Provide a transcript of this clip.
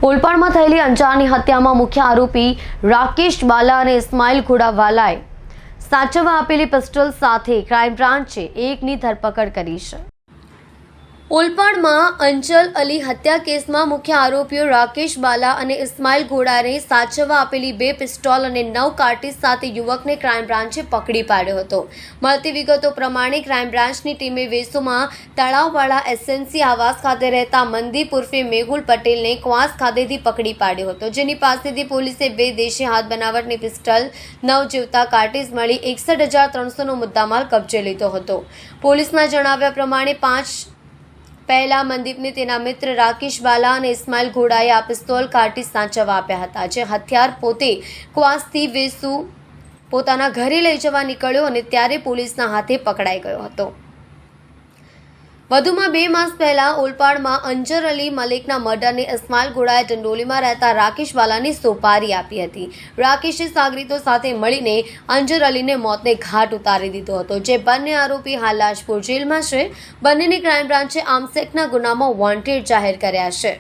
ઓલપાડમાં થયેલી અંજારની હત્યામાં મુખ્ય આરોપી રાકેશ બાલા અને ઇસ્માઇલ ઘોડાવાલાએ સાચવવા આપેલી પિસ્તોલ સાથે ક્રાઇમ બ્રાન્ચે એકની ધરપકડ કરી છે। ઓલપાડમાં અંજલ અલી હત્યા કેસમાં મુખ્ય આરોપીઓ રાકેશ બાલા અને ઇસ્માઇલ ઘોડાને સાચવવા આપેલી 2 પિસ્તોલ અને 9 કાર્ટીજ સાથે યુવકને ક્રાઇમ બ્રાન્ચે પકડી પાડ્યો હતો। મળતી વિગતો પ્રમાણે ક્રાઇમ બ્રાન્ચની ટીમે વેસુમાં તળાવવાળા એસએનસી આવાસ ખાતે રહેતા મનદીપ ઉર્ફે મેહુલ પટેલને ક્વાસ ખાતેથી પકડી પાડ્યો હતો, જેની પાસેથી પોલીસે 2 દેશી હાથ બનાવટની પિસ્તોલ, 9 જીવતા કાર્ટીજ મળી 61,300નો મુદ્દામાલ કબજે લીધો હતો। પોલીસના જણાવ્યા પ્રમાણે 5 પહેલા મનદીપને તેના મિત્ર રાકેશ બાલા અને ઇસ્માઇલ ઘોડાએ આ પિસ્તોલ કાર્ટીજ સાચવવા આપ્યા હતા, જે હથિયાર પોતે ક્વાસથી વેસુ પોતાના ઘરે લઈ જવા નીકળ્યો અને ત્યારે પોલીસના હાથે પકડાઈ ગયો હતો। વધુમાં 2 માસ પહેલા ઓલપાડમાં અંજર અલી મલિકના મર્ડરને ઇસ્માઇલ ઘોડાએ ડંડોલીમાં રહેતા રાકેશ બાલાને સોપારી આપી હતી। રાકેશે સાગરીતો સાથે મળીને અંજર અલીને મોતને ઘાટ ઉતારી દીધો હતો, જે બંને આરોપી હાલ રાજપુર જેલમાં છે। બંનેને ક્રાઇમ બ્રાન્ચે આર્મ્સ એક્ટના ગુનામાં વોન્ટેડ જાહેર કર્યા છે।